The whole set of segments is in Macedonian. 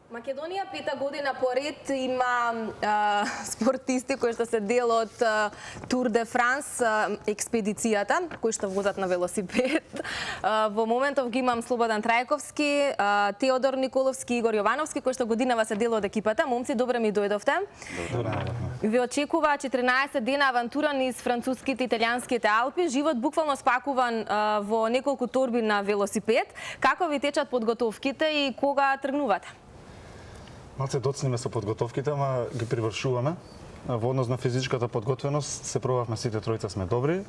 Македонија 5-та година поред има спортисти кои што се дел од Тур де Франс експедицијата, кои што возат на велосипед. Во моментов ги имам Слободан Трајковски, Теодор Николовски, Игор Јовановски, кои што годинава се дел од екипата. Момци, добре ми дојдовте. Ви очекува 14 дена авантура низ француските и италијанските Алпи, живот буквално спакуван во неколку торби на велосипед. Како ви течат подготовките и кога тргнувате? Малце доцниме со подготовките, ама ги привршуваме. Во однос на физичката подготвеност се пробавме, сите тројца сме добри.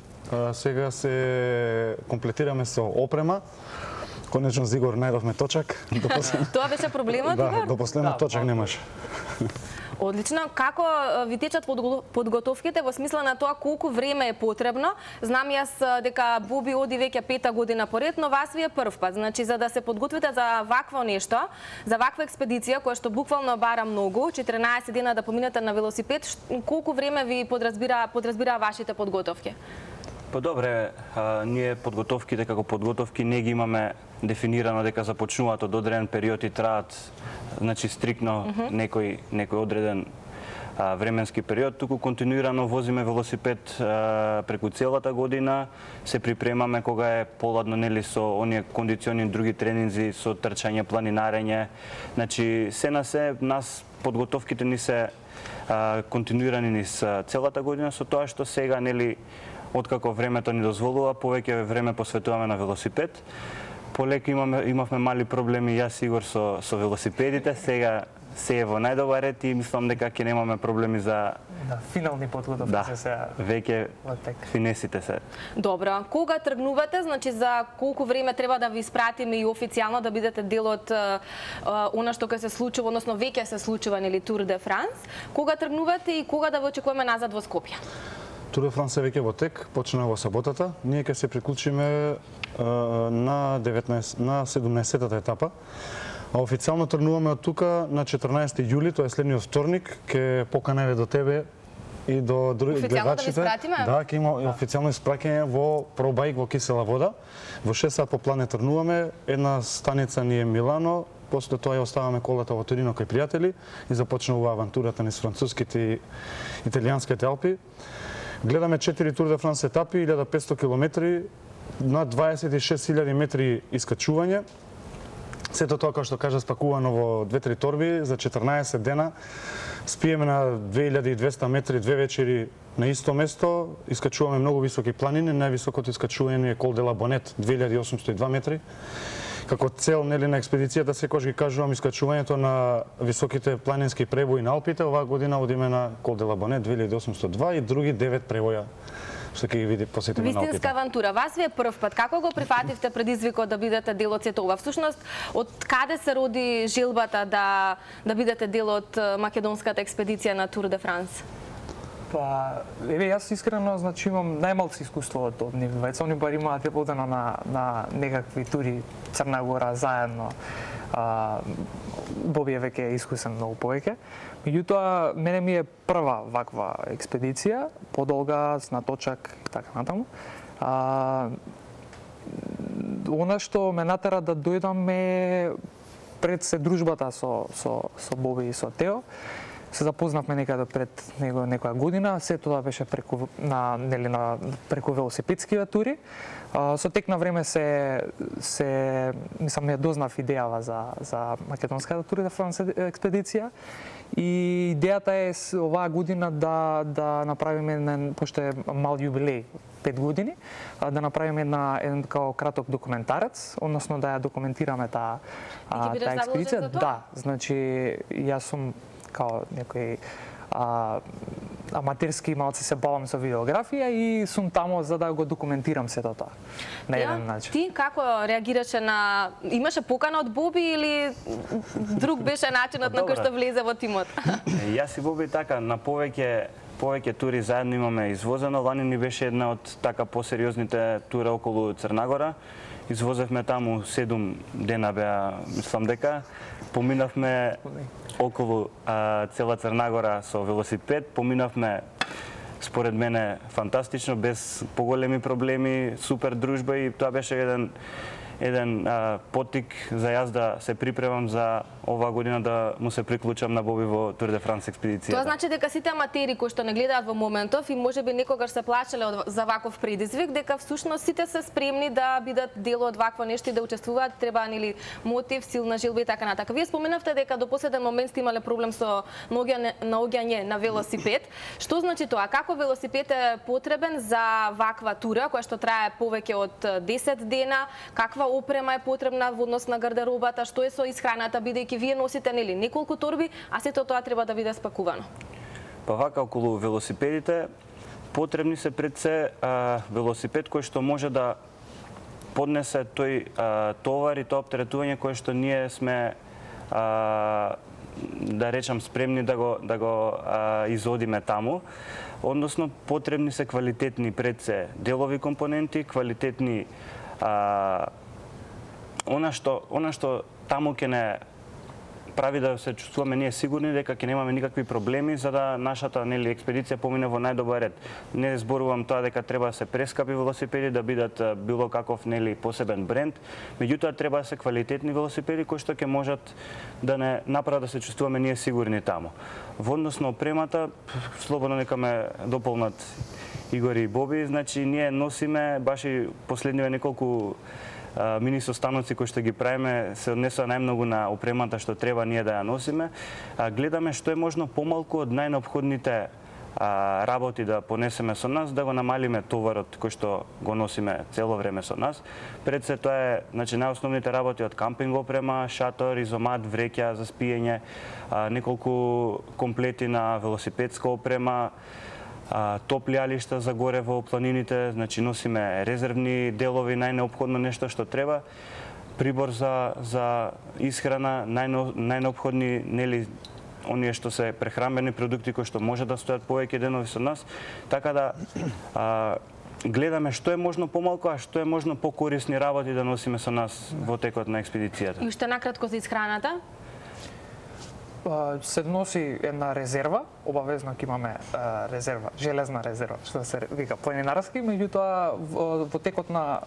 Сега се комплетираме со опрема. Конечно за Игор најдовме точак. Тоа беше проблемот, Игор? Да, до последно точак немаше. Одлично. Како ви течат подготовките во смисла на тоа колку време е потребно? Знам јас дека Боби оди веќе 5-та година поред, но вас ви е прв пат. Значи, за да се подготвите за вакво нешто, за ваква експедиција која што буквално бара многу, 14 дена да поминете на велосипед, колку време ви подразбира вашите подготовки? Па добре, ние подготовките како подготовки не ги имаме дефинирано дека започнуваат од одреден период и траат, значи стрикно некој одреден временски период, туку континуирано возиме велосипед преку целата година, се припремаме кога е поладно, нели, со оние кондициони други тренинзи, со трчање, планинарење. Значи, се на се, нас подготовките ни се континуирани низ целата година, со тоа што сега, нели, откако времето ни дозволува, повеќе време посветуваме на велосипед. Полека имавме мали проблеми, јас и Игор со велосипедите, сега се е во најдобар ред и мислам дека ќе немаме проблеми за... Да, финални подготовки се сега. Веќе финесите се. Добро. Кога тргнувате, значи за колку време треба да ви испратиме и официјално да бидете дел од она што ќе се случува, односно веќе се случува, нели, Тур де Франс. Кога тргнувате и кога да ве очекуваме назад во Скопје? Тур де Франс е веќе во тек, почна во саботата. Ние ќе се приклучиме на 17-та етапа. А официјално тргнуваме од тука на 14 јули, тоа е следниот вторник, ќе поканеме до тебе и до други гледачите. Официјално да ви испратиме? Да, ќе има официјално испраќање во пробајк во кисела вода. Во 6 сат по плане тргнуваме, една станица ни е Милано, после тоа ја оставаме колата во Торино кај пријатели и започнува авантурата низ француските и италијанските Алпи. Гледаме 4 Тур де Франс етапи, 1500 километри, на 26.000 метри искачување. Сето тоа, како што кажа, спакувано во 2-3 торби за 14 дена. Спиеме на 2200 метри 2 вечери на исто место. Искачуваме многу високи планини. Највисокото искачување е Кол де ла Бонет, 2802 метри. Како цел, нели, на експедицијата секогаш ги кажувам искачувањето на високите планински пребои на Алпите. Оваа година одиме на Кол де ла Бонет 2802 и други 9 пребоја што ќе ги посетиме на Алпите. Вистинска авантура. Вас ви е прв пат. Како го прифативте предизвикот да бидете дел од сето ова? Всушност, од каде се роди желбата да бидете дел од македонската експедиција на Тур де Франс? Па, еве, јас искрено, значи, имам најмалци искуство од нив двајца. Они бар имаат одено на некакви тури Црна Гора заедно. Боби е веќе искусен многу повеќе. Меѓутоа, мене ми е прва ваква експедиција, подолга, на точак и така натаму. Она што ме натера да дојдам е пред се дружбата со Боби и со Тео. Се запознавме некаде пред некоја година, се тоа беше преку велосипедскиве тури. Со тек на време мислам, ја дознав идејава за македонската Тур де Франс експедиција. И идејата е оваа година да направиме, пошто е мал јубилеј, 5 години, да направиме еден као краток документарец, односно да ја документираме таа експедиција. Да, значи јас сум као некој аматерски малце се бавам со видеографија и сум тамо за да го документирам сето тоа на еден начин. Ти како реагираше на... Имаше покана од Боби или друг беше начинот на кој што влезе во тимот? Јас и Боби така, на повеќе тури заедно имаме извозено. Лани ни беше една од така посериозните тура околу Црна Гора. Извозевме таму 7 дена беа, мислам дека. Поминавме околу цела Црна Гора со велосипед. Поминавме, според мене, фантастично, без поголеми проблеми, супер дружба и тоа беше еден потик за јас да се припремам за оваа година да му се приклучам на Боби во Тур де Франс експедицијата. Тоа значи дека сите аматери кои што не гледаат во моментов и можеби некогаш се плачеле за ваков предизвик, дека всушност сите се спремни да бидат дел од вакво нешто и да учествуваат, треба нели мотив, силна желба и така натака. Вие споменавте дека до последен момент сте имале проблем со наоѓање на велосипед. Што значи тоа? Како велосипед е потребен за ваква тура која што трае повеќе од 10 дена? Каква опрема е потребна во однос на гардеробата? Што е со исхраната, бидејќи вие носите нели неколку торби, а сето тоа треба да биде спакувано? Па вака околу велосипедите потребни се пред се велосипед кој што може да поднесе тој товар и тоа оптеретување кое што ние сме да речам спремни да го изодиме таму. Односно потребни се квалитетни пред се делови компоненти, квалитетни она што таму ќе не прави да се чувствуваме ние сигурни дека ќе немаме никакви проблеми за да нашата нели експедиција помине во најдобар ред. Не зборувам тоа дека треба да се прескапи велосипеди да бидат било каков нели посебен бренд, меѓутоа треба да се квалитетни велосипеди кои што ќе можат да не направат да се чувствуваме ние сигурни таму. Во однос на опремата, слободно нека ме дополнат Игор и Боби, значи ние носиме баш и последниве неколку мини состаноци кои што ги правиме се однесува најмногу на опремата што треба ние да ја носиме. Гледаме што е можно помалку од најнеопходните работи да понесеме со нас, да го намалиме товарот кој што го носиме цело време со нас. Пред се тоа е значи најосновните работи од кампинг опрема, шатор, изомат, вреќа за спиење, неколку комплети на велосипедска опрема, топли алишта за горе во планините, значи носиме резервни делови, најнеопходно нешто што треба, прибор за исхрана, најнеопходни нели оние што се прехранбени продукти кои што може да стојат повеќе денови со нас, така да гледаме што е можно помалку, а што е можно покорисни работи да носиме со нас во текот на експедицијата. И уште накратко за исхраната? Се носи една резерва, обавезно ќе имаме резерва, железна резерва, што се вика планинарски, меѓутоа во текот на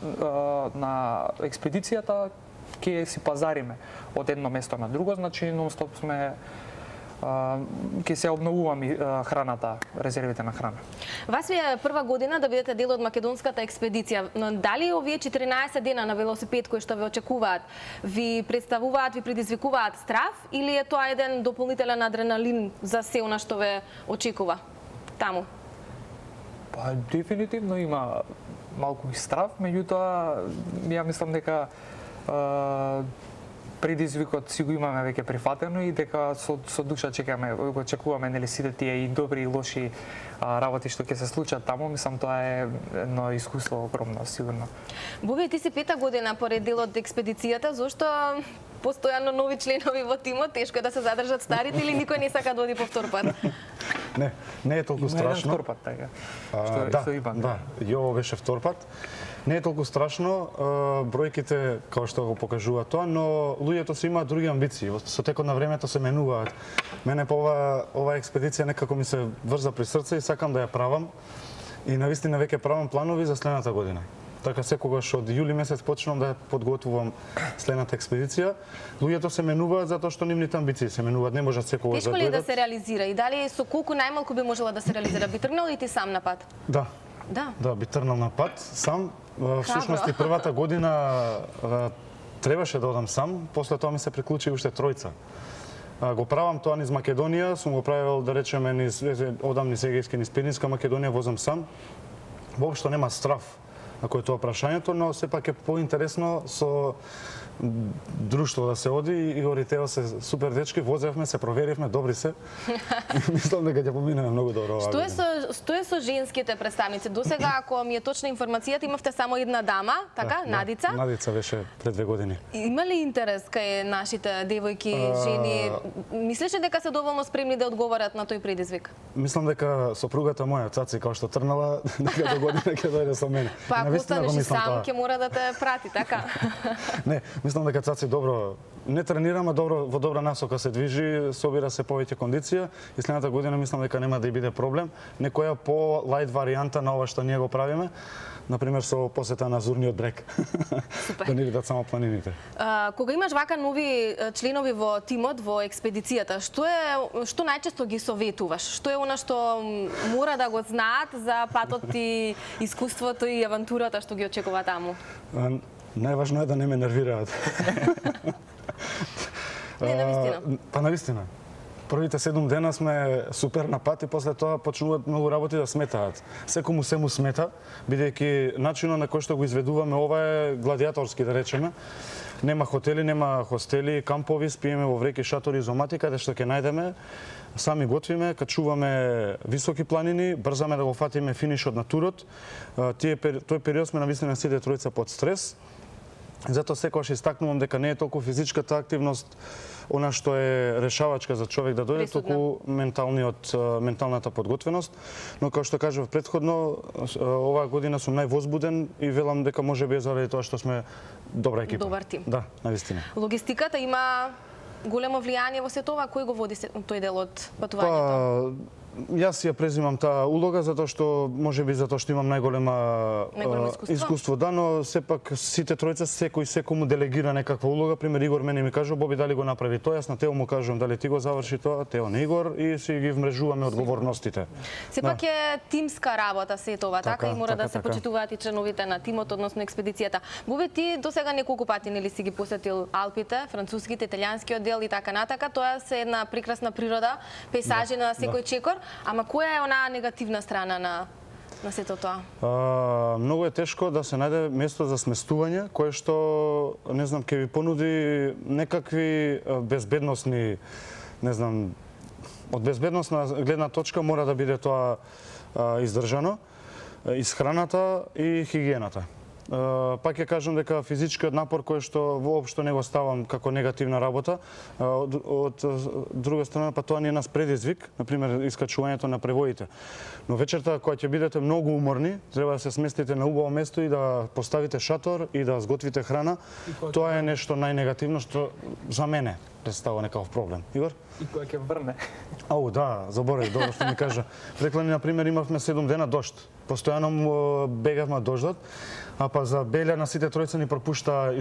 експедицијата ќе си пазариме од едно место на друго, значи нон-стоп сме ќе се обновуваме храната, резервите на храна. Вас ви е прва година да бидете дел од македонската експедиција, но дали овие 14 дена на велосипед кои што ве очекуваат, ви представуваат, ви предизвикуваат страв или е тоа еден дополнителен адреналин за се она што ве очекува таму? Па дефинитивно има малку и страв, меѓутоа ја мислам дека предизвикот си го имаме веќе прифатено и дека со душа чекаме, го очекуваме нели сите тие и добри и лоши работи што ќе се случат таму. Мислам тоа е едно искуство огромно сигурно. Боби, ти си пета година поред дел од експедицијата, зошто постојано нови членови во тимот, тешко е да се задржат старите или никој не сака да оди по втор пат? Не е толку страшно. Втор пат, така. Да, и ово беше втор пат. Не е толку страшно, бројките како што го покажува тоа, но луѓето си имаат други амбиции. Со текот на времето се менуваат. Мене по ова експедиција некако ми се врза при срце и сакам да ја правам. И навистина веќе правам планови за следната година. Така секогаш од јули месец почнувам да подготвувам следната експедиција. Луѓето се менуваат затоа што нивните амбиции се менуваат, не можат секогаш да дојдат. Тешко ли да дојдат. се реализира и дали со колку најмалку би можела да се реализира? Би тргнал и ти сам на пат? Да, би тргнал на пат сам. Всушност и првата година требаше да одам сам, после тоа ми се приклучи уште тројца. Го правам тоа низ Македонија, сум го правил да речеме одам низ Егејска, низ Пиринска Македонија, возам сам. Воопшто нема страв ако е тоа прашањето, но сепак е поинтересно со друштво да се оди. Игор и Тео се супер дечки, возевме, се проверивме, добри се. Мислам дека ќе поминеме многу добро оваа година. Што е со женските представници? Досега, ако ми е точна информацијата, имавте само една дама, така, Надица? Надица беше пред 2 години. Има ли интерес кај нашите девојки, жени? Мислиш дека се доволно спремни да одговорат на тој предизвик? Мислам дека сопругата моја, Цаци, како што трнала, дека до година ќе дојде со мене. Па ако останеш сам, ќе мора да те прати, така? Не, мислам дека Цаци добро не тренираме добро, во добра насока се движи, собира се повеќе кондиција и следната година мислам дека нема да и биде проблем. Некоја по лајт варијанта на ова што ние го правиме, например со посета на Зурниот брег. Супер. Да ни видат само планините. Кога имаш вака нови членови во тимот, во експедицијата, што најчесто ги советуваш? Што е она што мора да го знаат за патот и искуството и авантурата што ги очекува таму? Најважно е да не ме нервираат. Не, навистина. Па навистина. Првите 7 дена сме супер на пат и после тоа почнуваат многу работи да сметаат. Секому се му смета, бидејќи начинот на кој што го изведуваме ова е гладиаторски, да речеме. Нема хотели, нема хостели, кампови, спиеме во вреки, шатори, изомати, каде што ќе најдеме. Сами готвиме, качуваме високи планини, брзаме да го фатиме финишот на турот. Тој период сме навистина сите тројца под стрес. Затоа секогаш истакнувам дека не е толку физичката активност она што е решавачка за човек да дојде, толку менталната подготвеност. Но како што кажав претходно, оваа година сум највозбуден и велам дека можеби е заради тоа што сме добра екипа. Добар тим. Да, навистина. Логистиката има големо влијание во сето ова, кој го води тој дел од патувањето? Јас ја презимам таа улога затоа што можеби затоа што имам најголемо искуство, да, но сепак сите тројца секому делегира некаква улога. Пример Игор мене ми кажа: "Боби, дали го направи тоа?" Јас на Тео му кажувам: "Дали ти го заврши тоа?" Тео на Игор и си ги вмрежуваме одговорностите. Сепак е тимска работа сето ова, така и мора да се така. почитуваат и членовите на тимот, односно експедицијата. Боби, ти досега неколку пати нели си ги посетил Алпите, француските, италијанскиот дел и така натака. Тоа се една прекрасна природа, пейзажи на секој чекор. Ама која е онаа негативна страна на сето тоа? Многу е тешко да се најде место за сместување, кое што, не знам, ќе ви понуди некакви безбедносни, не знам, од безбедносна гледна точка мора да биде тоа издржано, исхраната и хигиената. Пак ќе кажам дека физичкиот напор кој што воопшто не го ставам како негативна работа, од друга страна па тоа не е нас предизвик, например искачувањето на превоите. Но вечерта кога ќе бидете многу уморни, треба да се сместите на убаво место и да поставите шатор и да сготвите храна. Тоа е нешто најнегативно што за мене представува некаков проблем. Игор? И кој ќе врне. Ау, да, заборав, добро што ми кажа. Реклани, например, имавме 7 дена дожд. Постојано бегавме дождот, а па за Белја на сите тројца ни пропушта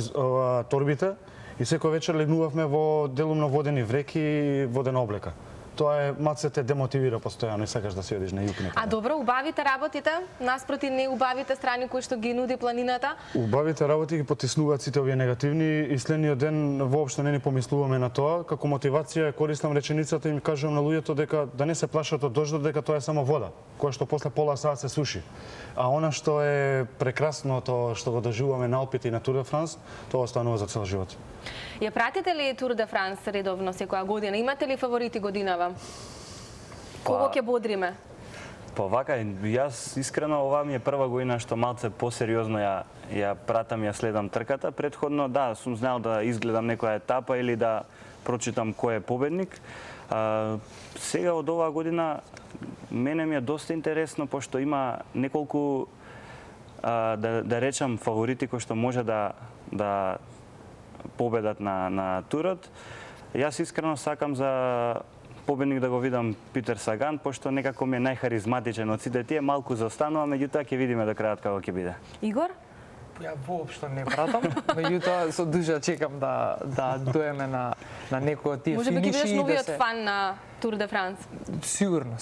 торбите и секој вечер легнувавме во делумно водени вреки и водена облека. Тоа е малце те демотивира постојано и сакаш да си одиш на југ некаде. А добро, убавите работите, наспроти не убавите страни кои што ги нуди планината? Убавите работи ги потиснуваат сите овие негативни и следниот ден воопшто не ни помислуваме на тоа. Како мотивација користам реченицата и им кажувам на луѓето дека да не се плашат од дождот, дека тоа е само вода, која што после пола саат се суши. А она што е прекрасното што го доживуваме на Алпите и на Тур де Франс, тоа останува за цел живот. Ја пратите ли Тур де Франс редовно секоја година? Имате ли фаворити годинава? Кого ќе бодриме? Па вака, јас искрено ова ми е прва година што малце посериозно ја пратам, ја следам трката. Претходно, да, сум знаел да изгледам некоја етапа или да прочитам кој е победник. Сега од оваа година мене ми е доста интересно, пошто има неколку, да речам, фаворити кои што може да победат на турот. Јас искрено сакам за победник да го видам Питер Саган, пошто некако ми е најхаризматичен од сите тие, малку заостанува, меѓутоа ќе видиме до крајот како ќе биде. Игор? Ја воопшто не пратам, меѓутоа со дужа чекам да доеме на некој од тие Може би ќе финиши бидеш и да новиот се... фан на Тур де Франс. Сигурно.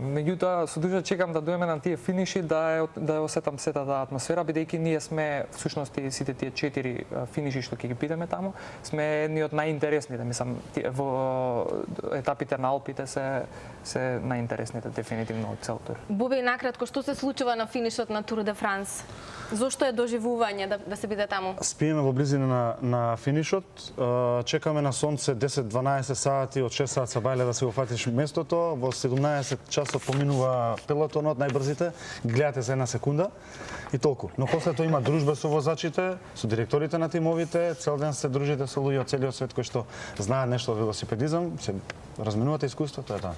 Меѓутоа со дужа чекам да доеме на тие финиши, да осетам сета таа атмосфера, бидејќи ние сме всушност сите тие 4 финиши што ќе ги бидеме таму, сме едни од најинтересните, мислам, во етапите на Алпите се најинтересните дефинитивно од цел тур. Боби, накратко, што се случува на финишот на Тур де Франс? Зошто е доживување да се биде таму? Спиеме во близина на финишот, чекаме на сонце 10-12 сати, од 6 сат са бајле да се го фатиш местото, во 17 часот поминува пелотонот, најбрзите, гледате за една секунда и толку. Но после тоа има дружба со возачите, со директорите на тимовите, цел ден се дружите со луѓе од целиот свет кои што знаат нешто од велосипедизам, се разменувате искуство, тоа е тоа.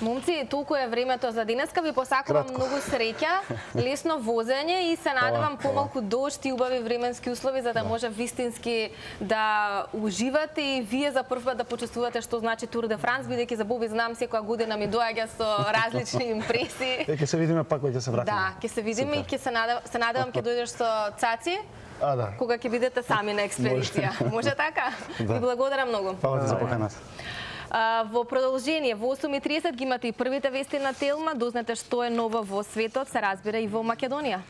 Момци, толку е времето за денеска. Ви посакувам многу среќа, лесно возење и се надевам помалку дожд и убави временски услови за да може вистински да уживате и вие за прв пат да почувствувате што значи Тур де Франс, бидејќи за Боби знам секоја година ми доаѓа со различни импресии. Ќе се видиме пак кога ќе се вратиме. Да, ќе се видиме и ќе се надевам ќе дојдеш со Цаци. Да. Кога ќе бидете сами на експедиција. Може така? Да. Ви благодарам многу. Фала ти за поканата. Во продолжение, во 8:30 ги имате и првите вести на Телма. Дознате што е ново во светот, се разбира и во Македонија.